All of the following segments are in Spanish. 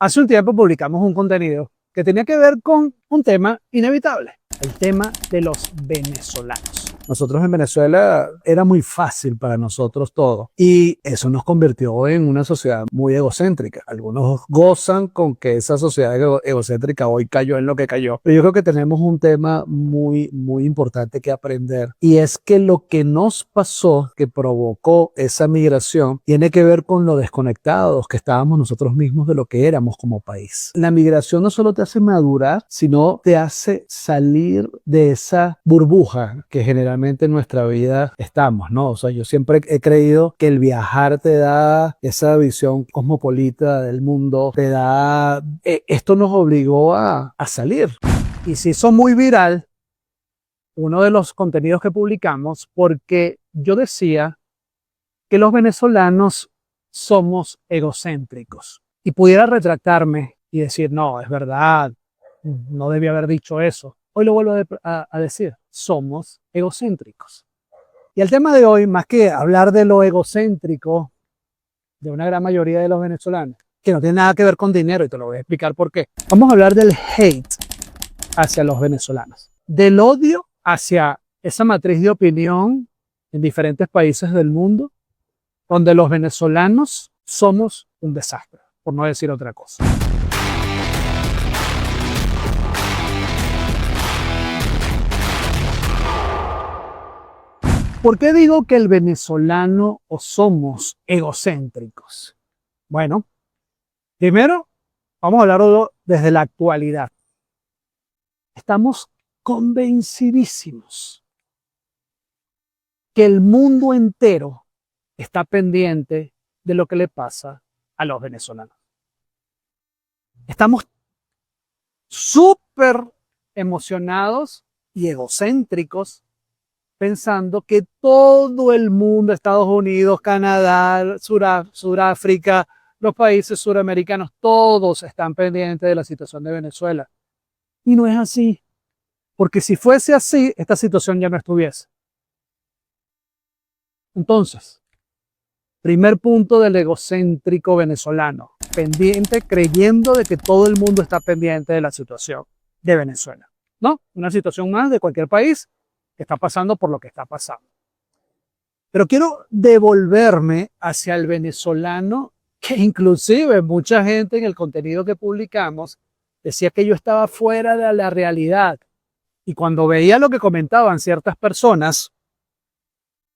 Hace un tiempo publicamos un contenido que tenía que ver con un tema inevitable, el tema de los venezolanos. Nosotros en Venezuela era muy fácil para nosotros todo y eso nos convirtió en una sociedad muy egocéntrica. Algunos gozan con que esa sociedad egocéntrica hoy cayó en lo que cayó, pero yo creo que tenemos un tema muy importante que aprender, y es que lo que nos pasó, que provocó esa migración, tiene que ver con lo desconectados que estábamos nosotros mismos de lo que éramos como país. La migración no solo te hace madurar, sino te hace salir de esa burbuja que generalmente en nuestra vida estamos, ¿no? O sea, yo siempre he creído que el viajar te da esa visión cosmopolita del mundo, te da... esto nos obligó a salir. Y se hizo muy viral uno de los contenidos que publicamos porque yo decía que los venezolanos somos egocéntricos. Y pudiera retractarme y decir, no, es verdad, no debía haber dicho eso. Hoy lo vuelvo a decir, somos egocéntricos. Y el tema de hoy, más que hablar de lo egocéntrico de una gran mayoría de los venezolanos, que no tiene nada que ver con dinero, y te lo voy a explicar por qué. Vamos a hablar del hate hacia los venezolanos, del odio hacia esa matriz de opinión en diferentes países del mundo, donde los venezolanos somos un desastre, por no decir otra cosa. ¿Por qué digo que el venezolano o somos egocéntricos? Bueno, primero vamos a hablarlo desde la actualidad. Estamos convencidísimos que el mundo entero está pendiente de lo que le pasa a los venezolanos. Estamos súper emocionados y egocéntricos pensando que todo el mundo, Estados Unidos, Canadá, Sudáfrica, los países suramericanos, todos están pendientes de la situación de Venezuela. Y no es así, porque si fuese así, esta situación ya no estuviese. Entonces, primer punto del egocéntrico venezolano, pendiente, creyendo de que todo el mundo está pendiente de la situación de Venezuela. ¿No? Una situación más de cualquier país que está pasando por lo que está pasando. Pero quiero devolverme hacia el venezolano, que inclusive mucha gente en el contenido que publicamos decía que yo estaba fuera de la realidad. Y cuando veía lo que comentaban ciertas personas,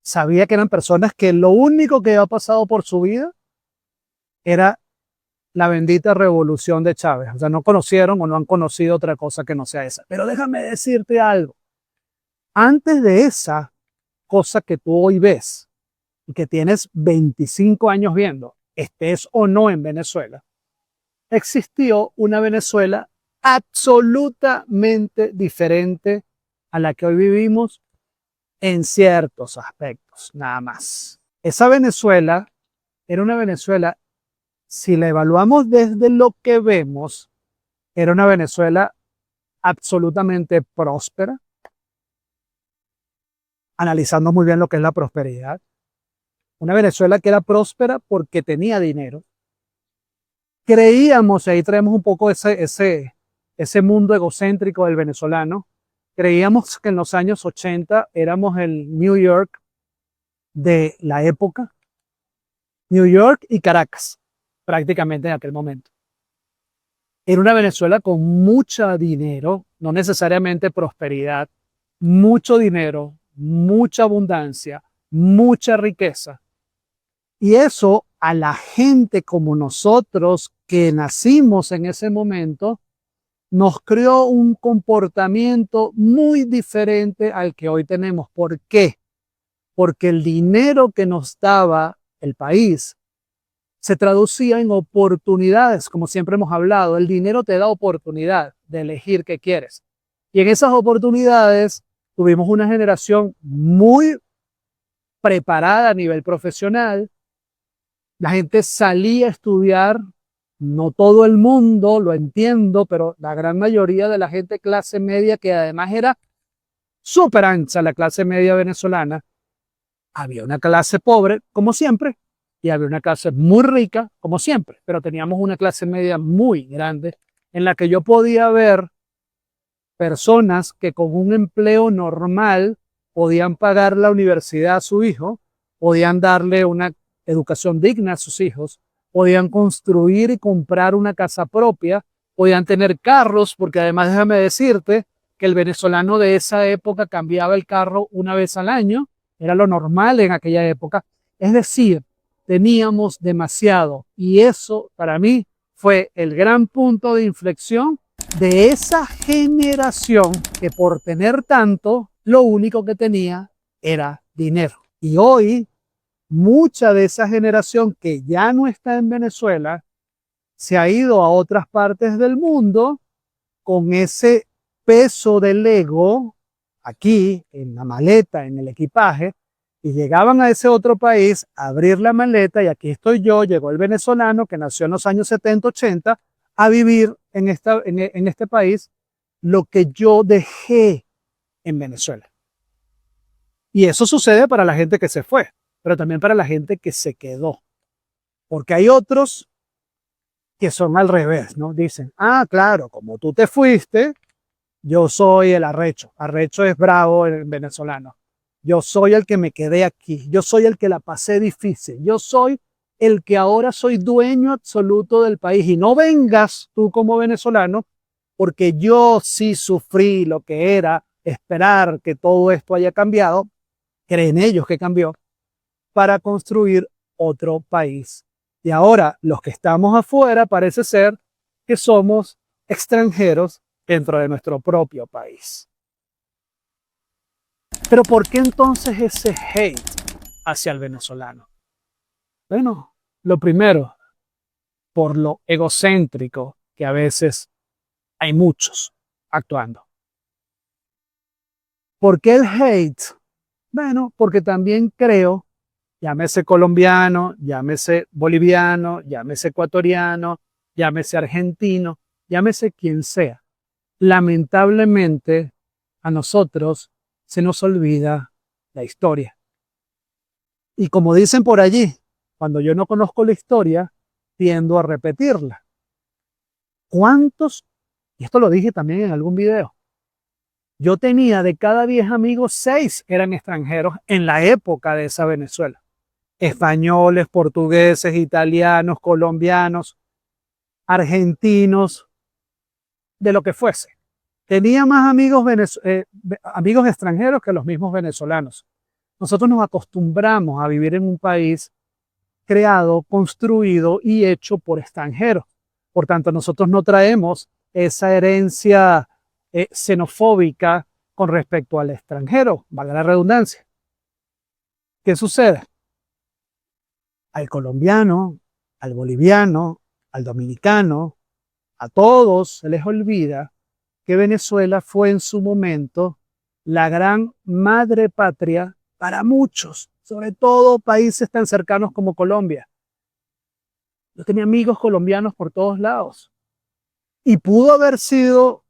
sabía que eran personas que lo único que había pasado por su vida era la bendita revolución de Chávez. O sea, no conocieron o no han conocido otra cosa que no sea esa. Pero déjame decirte algo. Antes de esa cosa que tú hoy ves y que tienes 25 años viendo, estés o no en Venezuela, existió una Venezuela absolutamente diferente a la que hoy vivimos en ciertos aspectos, nada más. Esa Venezuela era una Venezuela, si la evaluamos desde lo que vemos, era una Venezuela absolutamente próspera, analizando muy bien lo que es la prosperidad. Una Venezuela que era próspera porque tenía dinero. Creíamos, y ahí traemos un poco ese mundo egocéntrico del venezolano, creíamos que en los años 80 éramos el New York de la época. New York y Caracas, prácticamente en aquel momento. Era una Venezuela con mucho dinero, no necesariamente prosperidad, mucho dinero, mucha abundancia, mucha riqueza. Y eso a la gente como nosotros que nacimos en ese momento, nos creó un comportamiento muy diferente al que hoy tenemos. ¿Por qué? Porque el dinero que nos daba el país se traducía en oportunidades, como siempre hemos hablado. El dinero te da oportunidad de elegir qué quieres. Y en esas oportunidades tuvimos una generación muy preparada a nivel profesional. La gente salía a estudiar, no todo el mundo, lo entiendo, pero la gran mayoría de la gente clase media, que además era súper ancha la clase media venezolana, había una clase pobre, como siempre, y había una clase muy rica, como siempre, pero teníamos una clase media muy grande en la que yo podía ver personas que con un empleo normal podían pagar la universidad a su hijo, podían darle una educación digna a sus hijos, podían construir y comprar una casa propia, podían tener carros, porque además déjame decirte que el venezolano de esa época cambiaba el carro una vez al año, era lo normal en aquella época. Es decir, teníamos demasiado y eso para mí fue el gran punto de inflexión de esa generación que por tener tanto, lo único que tenía era dinero. Y hoy, mucha de esa generación que ya no está en Venezuela, se ha ido a otras partes del mundo con ese peso del ego aquí, en la maleta, en el equipaje, y llegaban a ese otro país a abrir la maleta y aquí estoy yo, llegó el venezolano que nació en los años 70, 80, a vivir en este país lo que yo dejé en Venezuela. Y eso sucede para la gente que se fue, pero también para la gente que se quedó. Porque hay otros que son al revés, ¿no? Dicen, ah, claro, como tú te fuiste, yo soy el arrecho. Arrecho es bravo en venezolano. Yo soy el que me quedé aquí. Yo soy el que la pasé difícil. Yo soy el que ahora soy dueño absoluto del país. Y no vengas tú como venezolano, porque yo sí sufrí lo que era esperar que todo esto haya cambiado. Creen ellos que cambió para construir otro país. Y ahora los que estamos afuera parece ser que somos extranjeros dentro de nuestro propio país. Pero ¿por qué entonces ese hate hacia el venezolano? Bueno, lo primero, por lo egocéntrico que a veces hay muchos actuando. ¿Por qué el hate? Bueno, porque también creo, llámese colombiano, llámese boliviano, llámese ecuatoriano, llámese argentino, llámese quien sea. Lamentablemente, a nosotros se nos olvida la historia. Y como dicen por allí, cuando yo no conozco la historia, tiendo a repetirla. ¿Cuántos? Y esto lo dije también en algún video. Yo tenía de cada 10 amigos, 6 eran extranjeros en la época de esa Venezuela. Españoles, portugueses, italianos, colombianos, argentinos, de lo que fuese. Tenía más amigos extranjeros que los mismos venezolanos. Nosotros nos acostumbramos a vivir en un país creado, construido y hecho por extranjeros. Por tanto, nosotros no traemos esa herencia xenofóbica con respecto al extranjero, valga la redundancia. ¿Qué sucede? Al colombiano, al boliviano, al dominicano, a todos se les olvida que Venezuela fue en su momento la gran madre patria para muchos, sobre todo países tan cercanos como Colombia. Yo tenía amigos colombianos por todos lados. Y pudo haber sido,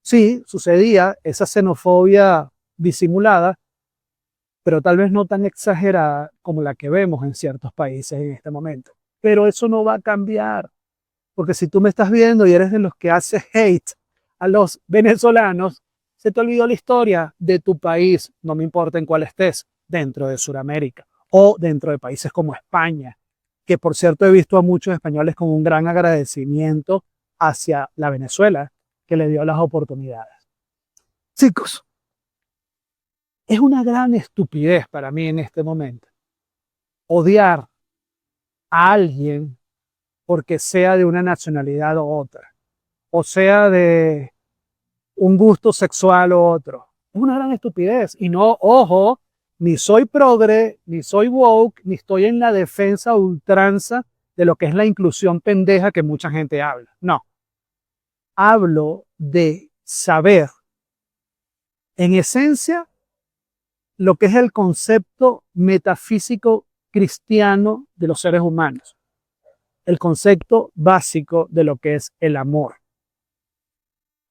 sí, sucedía esa xenofobia disimulada, pero tal vez no tan exagerada como la que vemos en ciertos países en este momento. Pero eso no va a cambiar, porque si tú me estás viendo y eres de los que hace hate a los venezolanos, se te olvidó la historia de tu país, no me importa en cuál estés, dentro de Sudamérica o dentro de países como España, que por cierto he visto a muchos españoles con un gran agradecimiento hacia la Venezuela que le dio las oportunidades. Chicos, es una gran estupidez para mí en este momento odiar a alguien porque sea de una nacionalidad u otra, o sea de un gusto sexual u otro. Es una gran estupidez. Y no, ojo, ni soy progre, ni soy woke, ni estoy en la defensa ultranza de lo que es la inclusión pendeja que mucha gente habla. No. Hablo de saber, en esencia, lo que es el concepto metafísico cristiano de los seres humanos. El concepto básico de lo que es el amor.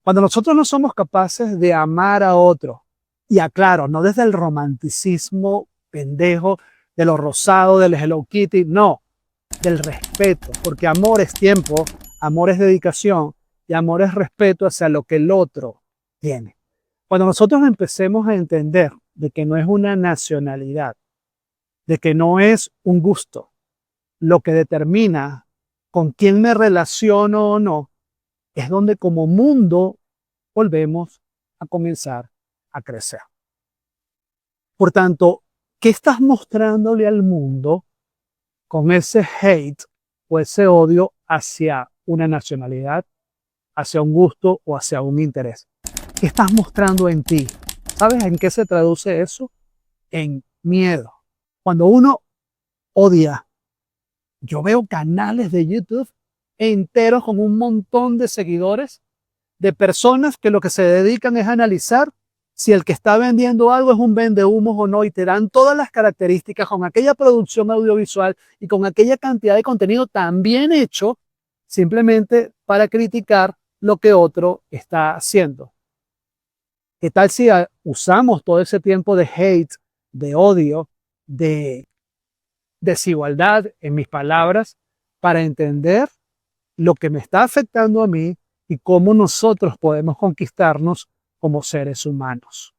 Cuando nosotros no somos capaces de amar a otro, y aclaro, no desde el romanticismo pendejo de lo rosado, del Hello Kitty, no, del respeto, porque amor es tiempo, amor es dedicación y amor es respeto hacia lo que el otro tiene. Cuando nosotros empecemos a entender de que no es una nacionalidad, de que no es un gusto, lo que determina con quién me relaciono o no, es donde como mundo volvemos a comenzar a crecer. Por tanto, ¿qué estás mostrándole al mundo con ese hate o ese odio hacia una nacionalidad, hacia un gusto o hacia un interés? ¿Qué estás mostrando en ti? ¿Sabes en qué se traduce eso? En miedo. Cuando uno odia, yo veo canales de YouTube enteros con un montón de seguidores, de personas que lo que se dedican es a analizar si el que está vendiendo algo es un vendehumos o no, y te dan todas las características con aquella producción audiovisual y con aquella cantidad de contenido tan bien hecho, simplemente para criticar lo que otro está haciendo. ¿Qué tal si usamos todo ese tiempo de hate, de odio, de desigualdad, en mis palabras, para entender lo que me está afectando a mí y cómo nosotros podemos conquistarnos como seres humanos?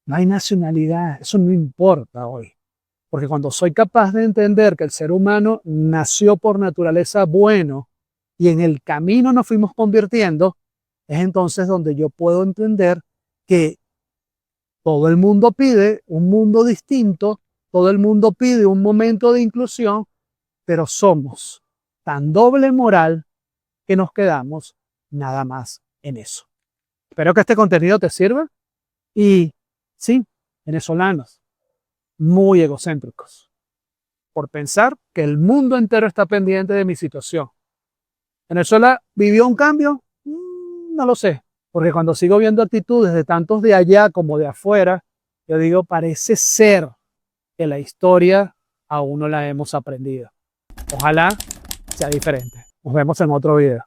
No hay nacionalidad, eso no importa hoy. Porque cuando soy capaz de entender que el ser humano nació por naturaleza bueno y en el camino nos fuimos convirtiendo, es entonces donde yo puedo entender que todo el mundo pide un mundo distinto, todo el mundo pide un momento de inclusión, pero somos tan doble moral que nos quedamos nada más en eso. Espero que este contenido te sirva y sí, venezolanos muy egocéntricos por pensar que el mundo entero está pendiente de mi situación. ¿Venezuela vivió un cambio? No lo sé, porque cuando sigo viendo actitudes de tantos de allá como de afuera, yo digo, parece ser que la historia aún no la hemos aprendido. Ojalá sea diferente. Nos vemos en otro video.